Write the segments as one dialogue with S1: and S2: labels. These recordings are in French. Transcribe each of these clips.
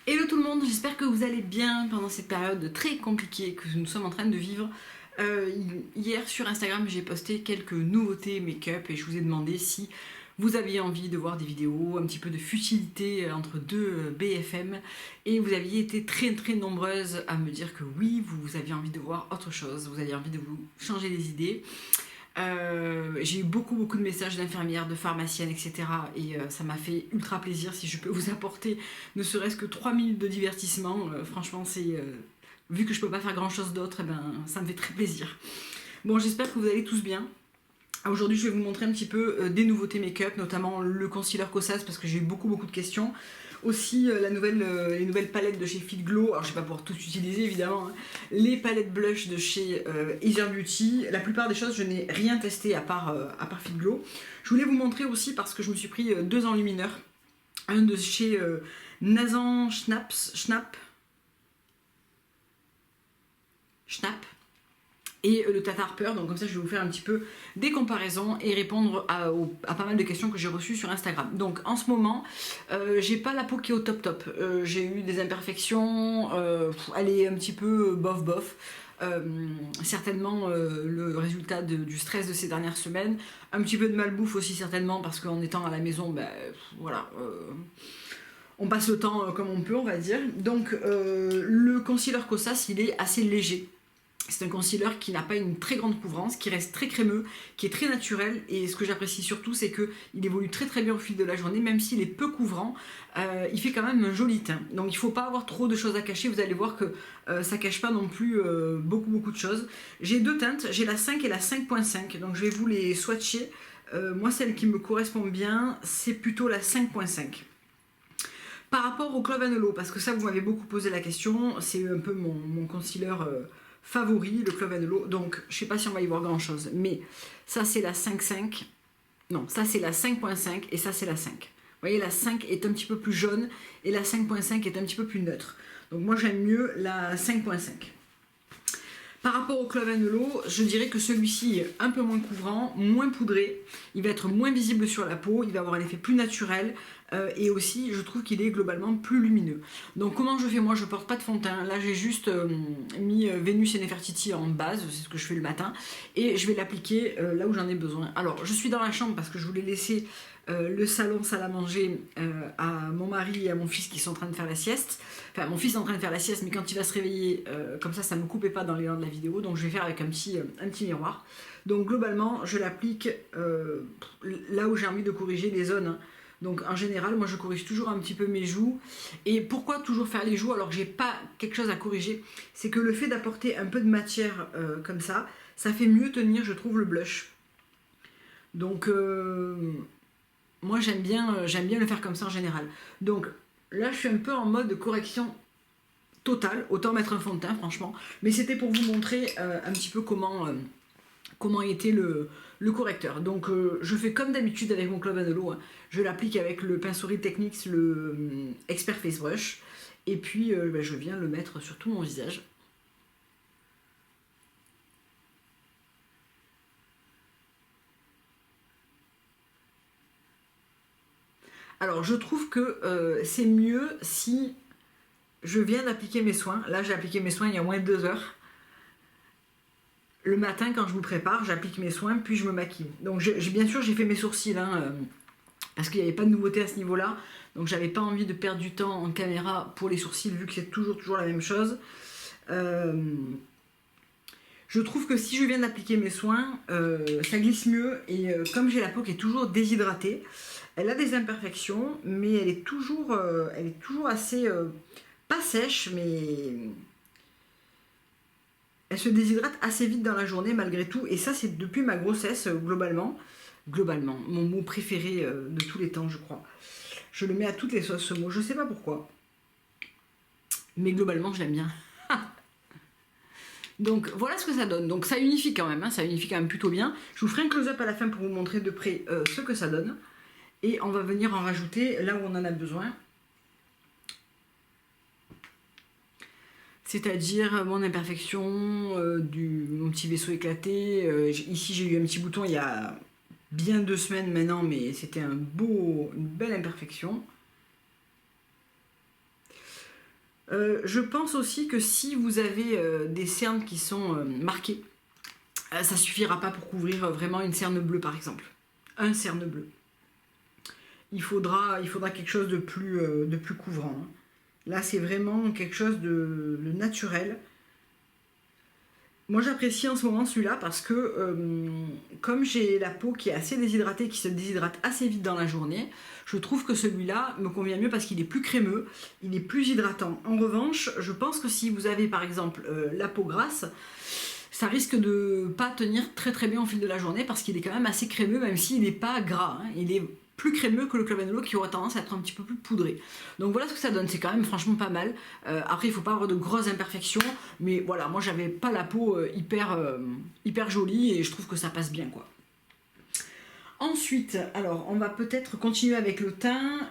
S1: Hello tout le monde, j'espère que vous allez bien pendant cette période très compliquée que nous sommes en train de vivre. Hier sur Instagram j'ai posté quelques nouveautés make-up et je vous ai demandé si vous aviez envie de voir des vidéos, un petit peu de futilité entre deux BFM, et vous aviez été très nombreuses à me dire que oui, vous aviez envie de voir autre chose, vous aviez envie de vous changer les idées. J'ai eu beaucoup de messages d'infirmières, de pharmaciennes, etc. Et ça m'a fait ultra plaisir si je peux vous apporter ne serait-ce que 3 minutes de divertissement. Franchement, vu que je peux pas faire grand chose d'autre, ça me fait très plaisir. Bon, j'espère que vous allez tous bien. Aujourd'hui, je vais vous montrer un petit peu des nouveautés make-up, notamment le concealer Kosas parce que j'ai eu beaucoup de questions. Aussi les nouvelles palettes de chez Fit Glow. Alors je vais pas pouvoir tout utiliser évidemment, hein. Les palettes blush de chez Easier Beauty. La plupart des choses je n'ai rien testé à part Fit Glow. Je voulais vous montrer aussi parce que je me suis pris deux enlumineurs. Un de chez Nazan Schnapp et le Tata Harper, donc comme ça je vais vous faire un petit peu des comparaisons et répondre à pas mal de questions que j'ai reçues sur Instagram. Donc en ce moment, j'ai pas la peau qui est au top. J'ai eu des imperfections, elle est un petit peu bof. Certainement le résultat du stress de ces dernières semaines, un petit peu de malbouffe aussi certainement parce qu'en étant à la maison, voilà, on passe le temps comme on peut, on va dire. Donc le concealer Kosas, il est assez léger. C'est un concealer qui n'a pas une très grande couvrance, qui reste très crémeux, qui est très naturel, et ce que j'apprécie surtout c'est qu'il évolue très bien au fil de la journée, même s'il est peu couvrant, il fait quand même un joli teint. Donc il ne faut pas avoir trop de choses à cacher, vous allez voir que ça ne cache pas non plus beaucoup de choses. J'ai deux teintes, j'ai la 5 et la 5.5, donc je vais vous les swatcher. Moi celle qui me correspond bien, c'est plutôt la 5.5. Par rapport au Clove & Holo, parce que ça vous m'avez beaucoup posé la question, c'est un peu mon concealer favori, le Clove & Holo, donc je sais pas si on va y voir grand chose, mais ça c'est la 5.5, non, ça c'est la 5.5 et ça c'est la 5. Vous voyez, la 5 est un petit peu plus jaune et la 5.5 est un petit peu plus neutre. Donc moi j'aime mieux la 5.5. Par rapport au Clove & Holo, je dirais que celui-ci est un peu moins couvrant, moins poudré, il va être moins visible sur la peau, il va avoir un effet plus naturel, et aussi je trouve qu'il est globalement plus lumineux. Donc comment je fais moi? Je porte pas de fond de teint, là j'ai juste mis Venus et Nefertiti en base, c'est ce que je fais le matin, et je vais l'appliquer là où j'en ai besoin. Alors je suis dans la chambre parce que je voulais laisser le salon, salle à manger à mon mari et à mon fils qui sont en train de faire la sieste. Enfin, mon fils est en train de faire la sieste, mais quand il va se réveiller, comme ça ne me coupait pas dans l'élan de la vidéo, donc je vais faire avec un petit miroir. Donc globalement, je l'applique là où j'ai envie de corriger les zones, hein. Donc en général, moi je corrige toujours un petit peu mes joues. Et pourquoi toujours faire les joues alors que j'ai pas quelque chose à corriger? C'est que le fait d'apporter un peu de matière comme ça fait mieux tenir, je trouve, le blush. Donc moi j'aime bien le faire comme ça en général. Donc là je suis un peu en mode correction totale, autant mettre un fond de teint franchement, mais c'était pour vous montrer un petit peu comment était le correcteur. Donc je fais comme d'habitude avec mon Clove & Holo, hein. Je l'applique avec le pinceau Real Techniques, le Expert Face Brush, et puis je viens le mettre sur tout mon visage. Alors je trouve que c'est mieux si je viens d'appliquer mes soins. Là j'ai appliqué mes soins il y a moins de 2 heures. Le matin quand je vous prépare, j'applique mes soins puis je me maquille. Donc bien sûr j'ai fait mes sourcils, hein, parce qu'il n'y avait pas de nouveauté à ce niveau-là. Donc j'avais pas envie de perdre du temps en caméra pour les sourcils vu que c'est toujours la même chose. Je trouve que si je viens d'appliquer mes soins, ça glisse mieux et comme j'ai la peau qui est toujours déshydratée, elle a des imperfections, mais elle est toujours assez, pas sèche, mais elle se déshydrate assez vite dans la journée malgré tout. Et ça, c'est depuis ma grossesse, globalement, mon mot préféré de tous les temps, je crois. Je le mets à toutes les sauces, ce mot, je sais pas pourquoi. Mais globalement, je l'aime bien. Donc voilà ce que ça donne. Donc ça unifie quand même, hein, ça unifie quand même plutôt bien. Je vous ferai un close-up à la fin pour vous montrer de près ce que ça donne. Et on va venir en rajouter là où on en a besoin. C'est-à-dire mon imperfection, mon petit vaisseau éclaté. Ici j'ai eu un petit bouton il y a bien 2 semaines maintenant, mais c'était une belle imperfection. Je pense aussi que si vous avez des cernes qui sont marquées, ça suffira pas pour couvrir vraiment une cerne bleue par exemple. Un cerne bleu. Il faudra quelque chose de plus couvrant, hein. Là, c'est vraiment quelque chose de naturel. Moi, j'apprécie en ce moment celui-là parce que comme j'ai la peau qui est assez déshydratée, qui se déshydrate assez vite dans la journée, je trouve que celui-là me convient mieux parce qu'il est plus crémeux, il est plus hydratant. En revanche, je pense que si vous avez par exemple la peau grasse, ça risque de pas tenir très très bien au fil de la journée parce qu'il est quand même assez crémeux, même s'il n'est pas gras, hein. Il est plus crémeux que le Club Andolo qui aurait tendance à être un petit peu plus poudré. Donc voilà ce que ça donne, c'est quand même franchement pas mal. Après il faut pas avoir de grosses imperfections, mais voilà, moi j'avais pas la peau hyper jolie et je trouve que ça passe bien quoi. Ensuite, alors on va peut-être continuer avec le teint.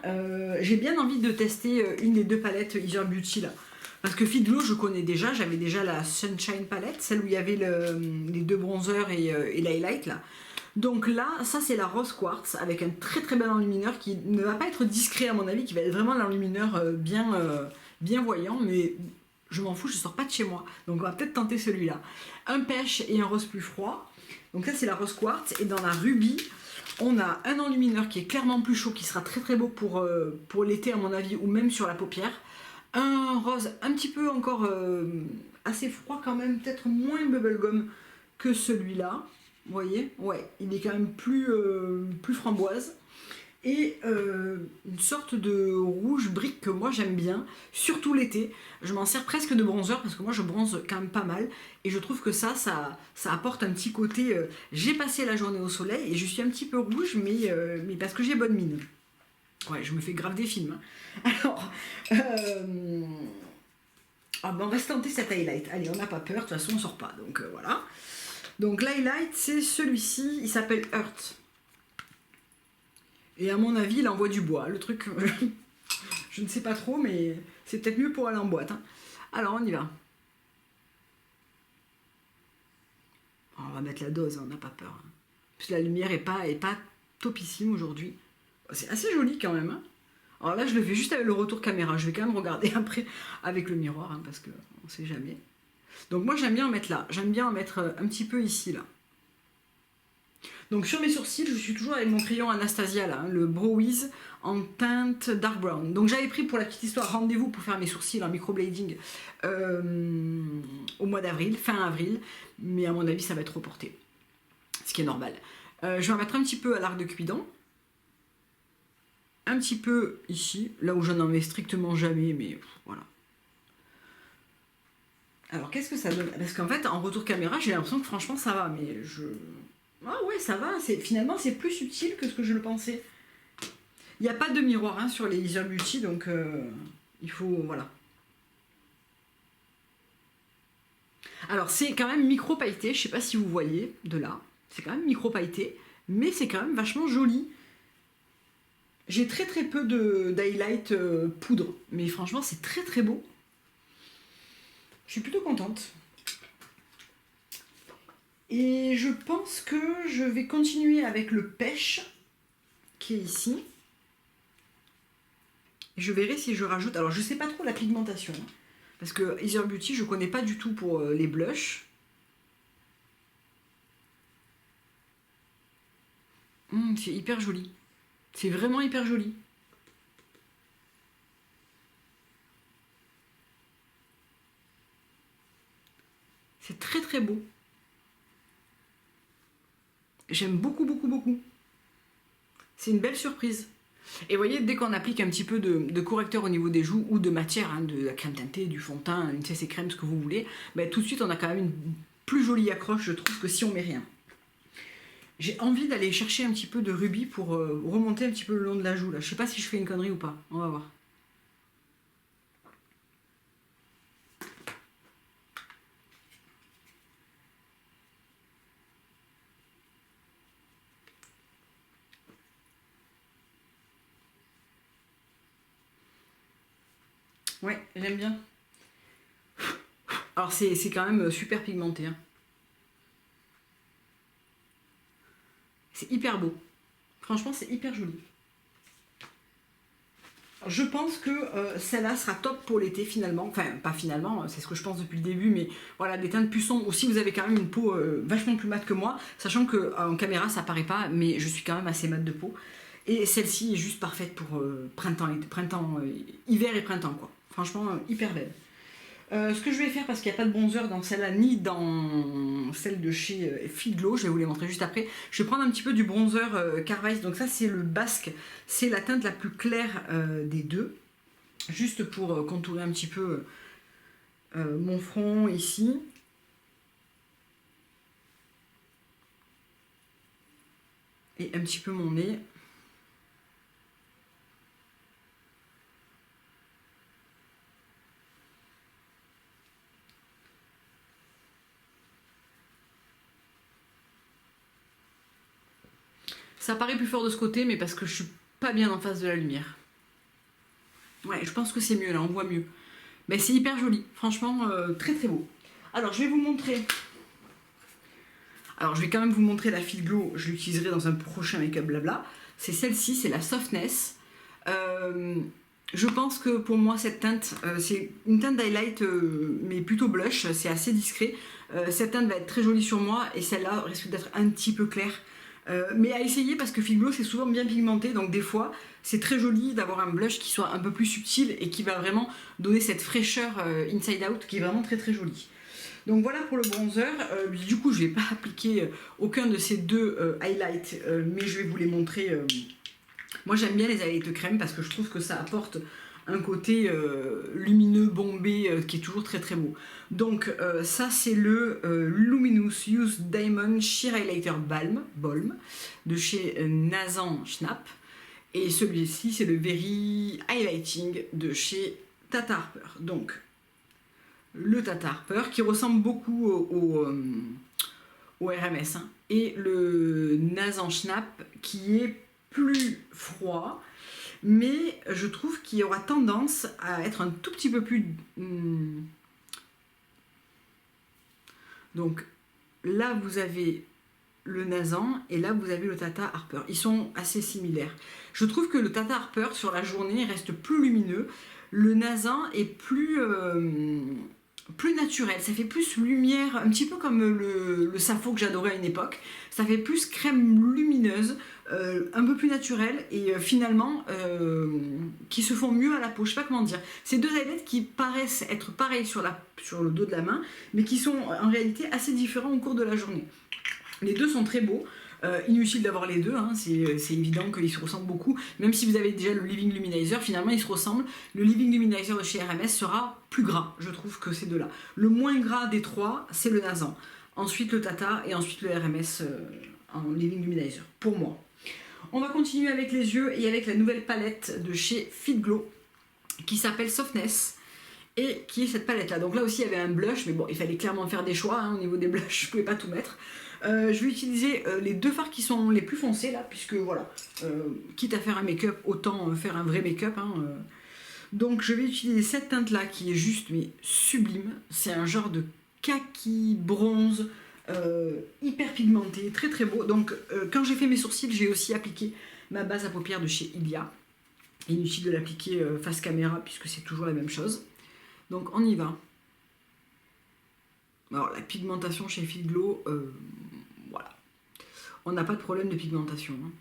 S1: J'ai bien envie de tester une des deux palettes Easier Beauty là. Parce que Fit Glow je connais déjà, j'avais déjà la Sunshine palette, celle où il y avait les deux bronzers et l'highlight là. Donc là, ça c'est la rose quartz avec un très très bel enlumineur qui ne va pas être discret à mon avis, qui va être vraiment l'enlumineur bien voyant, mais je m'en fous, je sors pas de chez moi. Donc on va peut-être tenter celui-là. Un pêche et un rose plus froid. Donc ça c'est la rose quartz et dans la rubis, on a un enlumineur qui est clairement plus chaud, qui sera très très beau pour l'été à mon avis, ou même sur la paupière. Un rose un petit peu encore assez froid quand même, peut-être moins bubblegum que celui-là. Vous voyez, ouais, il est quand même plus framboise. Et une sorte de rouge brique que moi j'aime bien, surtout l'été. Je m'en sers presque de bronzer parce que moi je bronze quand même pas mal. Et je trouve que ça apporte un petit côté. J'ai passé la journée au soleil et je suis un petit peu rouge, mais parce que j'ai bonne mine. Ouais, je me fais grave des films, hein. Alors, on va se tenter cet highlight. Allez, on n'a pas peur, de toute façon on sort pas. Donc voilà. Donc l'highlight, c'est celui-ci, il s'appelle Earth. Et à mon avis, il envoie du bois. Le truc, je ne sais pas trop, mais c'est peut-être mieux pour aller en boîte, hein. Alors on y va. On va mettre la dose, hein, on n'a pas peur, hein. Parce que la lumière est pas topissime aujourd'hui. C'est assez joli quand même, hein. Alors là, je le fais juste avec le retour caméra. Je vais quand même regarder après avec le miroir, hein, parce qu'on ne sait jamais. Donc moi, j'aime bien en mettre là. J'aime bien en mettre un petit peu ici, là. Donc sur mes sourcils, je suis toujours avec mon crayon Anastasia, là, hein, le Brow Wiz en teinte dark brown. Donc j'avais pris pour la petite histoire rendez-vous pour faire mes sourcils en microblading au mois d'avril, fin avril. Mais à mon avis, ça va être reporté. Ce qui est normal. Je vais en mettre un petit peu à l'arc de Cupidon. Un petit peu ici, là où je n'en mets strictement jamais, mais voilà. Alors qu'est-ce que ça donne? Parce qu'en fait, en retour caméra, j'ai l'impression que franchement ça va, mais je... Ah ouais, ça va, finalement c'est plus subtil que ce que je le pensais. Il n'y a pas de miroir, hein, sur les Easier Beauty, donc il faut... Voilà. Alors c'est quand même micro pailleté, je sais pas si vous voyez de là. C'est quand même micro pailleté, mais c'est quand même vachement joli. J'ai très très peu d'highlight poudre, mais franchement c'est très très beau. Je suis plutôt contente. Et je pense que je vais continuer avec le pêche qui est ici. Je verrai si je rajoute... Alors je sais pas trop la pigmentation, hein, parce que Easier Beauty je connais pas du tout pour les blushs. C'est hyper joli. C'est vraiment hyper joli. C'est très très beau. J'aime beaucoup, beaucoup, beaucoup. C'est une belle surprise. Et vous voyez, dès qu'on applique un petit peu de correcteur au niveau des joues ou de matière, hein, de la crème teintée, du fond de teint, une CC crème, ce que vous voulez, ben, tout de suite on a quand même une plus jolie accroche, je trouve, que si on met rien. J'ai envie d'aller chercher un petit peu de rubis pour remonter un petit peu le long de la joue. Là. Je sais pas si je fais une connerie ou pas. On va voir. Ouais, j'aime bien. Alors c'est quand même super pigmenté, hein. C'est hyper beau. Franchement, c'est hyper joli. Je pense que celle-là sera top pour l'été finalement. Enfin, pas finalement, c'est ce que je pense depuis le début, mais voilà, des teintes plus sombres. Aussi, vous avez quand même une peau vachement plus mate que moi, sachant qu'en caméra ça paraît pas, mais je suis quand même assez mate de peau. Et celle-ci est juste parfaite pour hiver et printemps, quoi. Franchement, hyper belle. Ce que je vais faire, parce qu'il n'y a pas de bronzer dans celle-là, ni dans celle de chez Fit Glow, je vais vous les montrer juste après. Je vais prendre un petit peu du bronzer Carvice, donc ça c'est le Basque, c'est la teinte la plus claire des deux, juste pour contourer un petit peu mon front ici. Et un petit peu mon nez. Ça paraît plus fort de ce côté, mais parce que je suis pas bien en face de la lumière. Ouais, je pense que c'est mieux là, on voit mieux. Mais c'est hyper joli, franchement, très très beau. Alors, je vais vous montrer. Alors, je vais quand même vous montrer la Fit Glow, je l'utiliserai dans un prochain make-up blabla. C'est celle-ci, c'est la Softness. Je pense que pour moi, cette teinte, c'est une teinte d'highlight, mais plutôt blush, c'est assez discret. Cette teinte va être très jolie sur moi, et celle-là risque d'être un petit peu claire. Mais à essayer parce que Fit Glow c'est souvent bien pigmenté, donc des fois c'est très joli d'avoir un blush qui soit un peu plus subtil et qui va vraiment donner cette fraîcheur inside out qui est vraiment très très jolie. Donc voilà pour le bronzer. Du coup je vais pas appliquer aucun de ces deux highlights, mais je vais vous les montrer. Moi j'aime bien les highlights crème parce que je trouve que ça apporte un côté lumineux, bombé, qui est toujours très très beau. Donc ça c'est le Luminous Youth Diamond Sheer Highlighter Balm de chez Nathan Schnapp. Et celui-ci c'est le Very Highlighting de chez Tata Harper. Donc le Tata Harper qui ressemble beaucoup au RMS, hein, et le Nathan Schnapp qui est plus froid, mais je trouve qu'il aura tendance à être un tout petit peu plus... Donc là vous avez le Nathan et là vous avez le Tata Harper. Ils sont assez similaires. Je trouve que le Tata Harper sur la journée reste plus lumineux. Le Nathan est plus naturel, ça fait plus lumière, un petit peu comme le Sappho que j'adorais à une époque. Ça fait plus crème lumineuse, un peu plus naturelle et finalement qui se font mieux à la peau. Je sais pas comment dire. C'est deux highlights qui paraissent être pareils sur le dos de la main, mais qui sont en réalité assez différents au cours de la journée. Les deux sont très beaux. Inutile d'avoir les deux, hein, c'est évident qu'ils se ressemblent beaucoup. Même si vous avez déjà le Living Luminizer, finalement ils se ressemblent. Le Living Luminizer de chez RMS sera plus gras, je trouve que ces deux-là. Le moins gras des trois, c'est le Nathan. Ensuite le Tata et ensuite le RMS en Living Luminizer, pour moi. On va continuer avec les yeux et avec la nouvelle palette de chez Fit Glow qui s'appelle Softness et qui est cette palette là. Donc là aussi il y avait un blush, mais bon il fallait clairement faire des choix, hein, au niveau des blushs, je ne pouvais pas tout mettre. Je vais utiliser les deux fards qui sont les plus foncés là, puisque voilà, quitte à faire un make-up, autant faire un vrai make-up, hein, Donc je vais utiliser cette teinte là qui est juste mais sublime. C'est un genre de kaki bronze hyper pigmenté, très très beau. Donc quand j'ai fait mes sourcils, j'ai aussi appliqué ma base à paupières de chez Ilia. Inutile de l'appliquer face caméra puisque c'est toujours la même chose. Donc on y va. Alors la pigmentation chez Fit Glow, voilà. On n'a pas de problème de pigmentation, hein.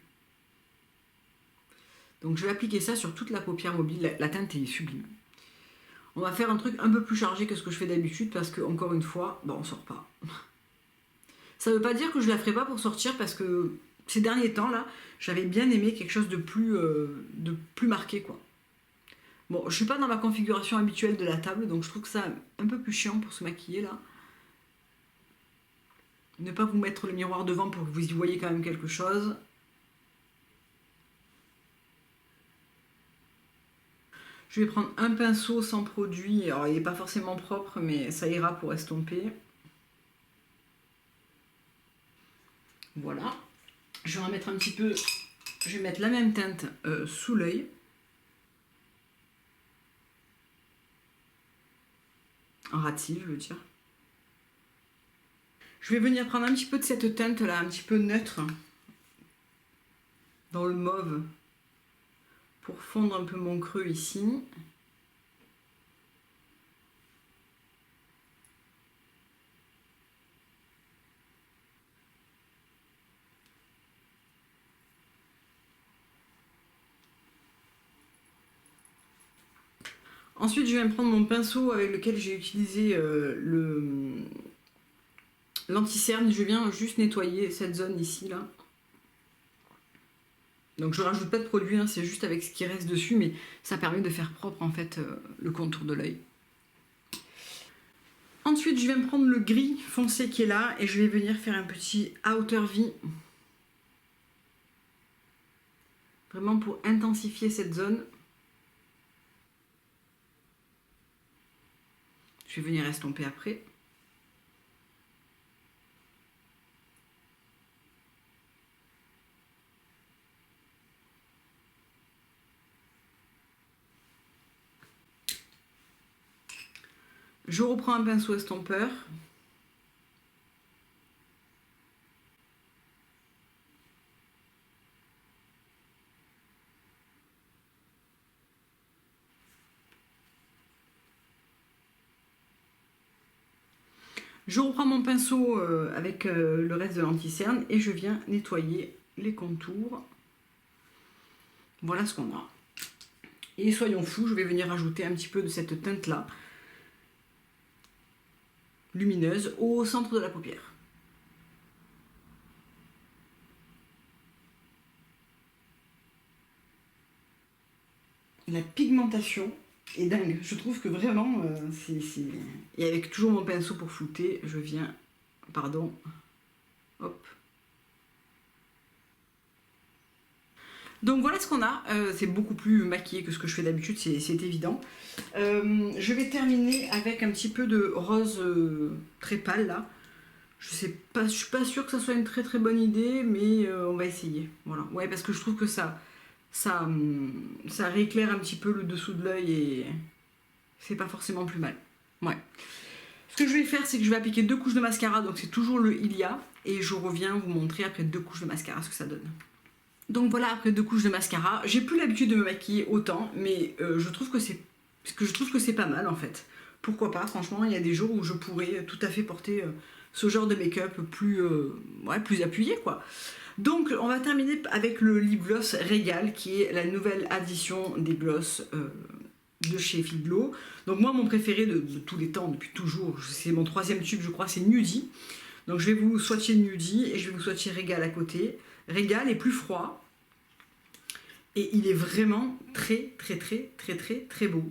S1: Donc je vais appliquer ça sur toute la paupière mobile, la teinte est sublime. On va faire un truc un peu plus chargé que ce que je fais d'habitude parce que, encore une fois, bah, on sort pas. Ça veut pas dire que je la ferai pas pour sortir parce que ces derniers temps là, j'avais bien aimé quelque chose de plus marqué, quoi. Bon, je suis pas dans ma configuration habituelle de la table, donc je trouve que ça un peu plus chiant pour se maquiller là. Ne pas vous mettre le miroir devant pour que vous y voyez quand même quelque chose. Je vais prendre un pinceau sans produit, alors il n'est pas forcément propre, mais ça ira pour estomper. Voilà. Je vais en mettre un petit peu, je vais mettre la même teinte sous l'œil. En ras de cils, je veux dire. Je vais venir prendre un petit peu de cette teinte là, un petit peu neutre, dans le mauve, pour fondre un peu mon creux ici. Ensuite, je vais prendre mon pinceau avec lequel j'ai utilisé l'anti-cerne. Je viens juste nettoyer cette zone ici, là. Donc je rajoute pas de produit, hein, c'est juste avec ce qui reste dessus, mais ça permet de faire propre en fait le contour de l'œil. Ensuite, je vais me prendre le gris foncé qui est là et je vais venir faire un petit outer V. Vraiment pour intensifier cette zone. Je vais venir estomper après. Je reprends un pinceau estompeur. Je reprends mon pinceau avec le reste de l'anti-cerne et je viens nettoyer les contours. Voilà ce qu'on a. Et soyons fous, je vais venir ajouter un petit peu de cette teinte-là, lumineuse, au centre de la paupière. La pigmentation est dingue. Je trouve que vraiment, Et avec toujours mon pinceau pour flouter, je viens... Pardon. Hop. Donc voilà ce qu'on a. C'est beaucoup plus maquillé que ce que je fais d'habitude, c'est évident. Je vais terminer avec un petit peu de rose très pâle, là. Je suis pas sûre que ça soit une très très bonne idée, mais on va essayer. Voilà. Ouais, parce que je trouve que ça rééclaire un petit peu le dessous de l'œil et c'est pas forcément plus mal. Ouais. Ce que je vais faire, c'est que je vais appliquer 2 couches de mascara, donc c'est toujours le Ilia, et je reviens vous montrer après 2 couches de mascara ce que ça donne. Donc voilà, après 2 couches de mascara, j'ai plus l'habitude de me maquiller autant, mais je trouve que c'est pas mal en fait. Pourquoi pas, franchement, il y a des jours où je pourrais tout à fait porter ce genre de make-up plus appuyé quoi. Donc on va terminer avec le lip gloss Régal, qui est la nouvelle addition des gloss de chez Figlo. Donc moi mon préféré de tous les temps, depuis toujours, c'est mon 3e tube je crois, c'est Nudie. Donc je vais vous swatcher Nudie et je vais vous swatcher Régal à côté. Régal est plus froid et il est vraiment très très très très très très beau.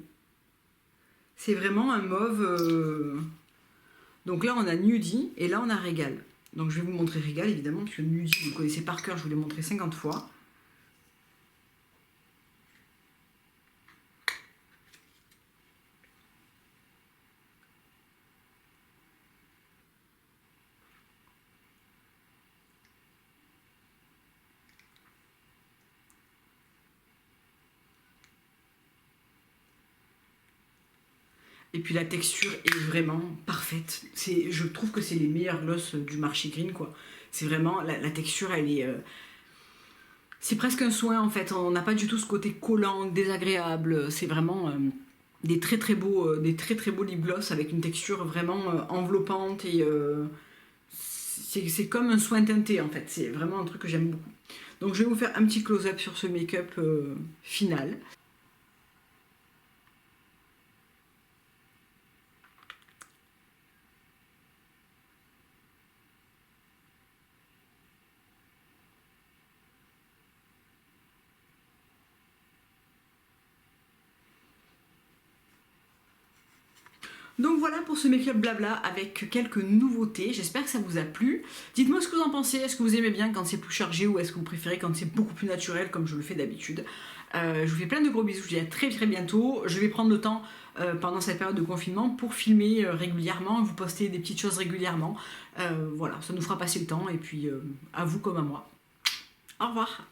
S1: C'est vraiment un mauve. Donc là on a Nudie et là on a Régal. Donc je vais vous montrer Régal évidemment, parce que Nudie vous connaissez par cœur, je vous l'ai montré 50 fois. Et puis la texture est vraiment parfaite. Je trouve que c'est les meilleurs gloss du marché green quoi. C'est vraiment, la texture elle est... c'est presque un soin en fait. On n'a pas du tout ce côté collant, désagréable. C'est vraiment des très très beaux lip gloss avec une texture vraiment enveloppante et... c'est comme un soin teinté en fait. C'est vraiment un truc que j'aime beaucoup. Donc je vais vous faire un petit close-up sur ce make-up final. Donc voilà pour ce make-up blabla avec quelques nouveautés, j'espère que ça vous a plu. Dites-moi ce que vous en pensez, est-ce que vous aimez bien quand c'est plus chargé ou est-ce que vous préférez quand c'est beaucoup plus naturel comme je le fais d'habitude. Je vous fais plein de gros bisous, je vous dis à très très bientôt. Je vais prendre le temps pendant cette période de confinement pour filmer régulièrement, vous poster des petites choses régulièrement. Voilà, ça nous fera passer le temps et puis à vous comme à moi. Au revoir.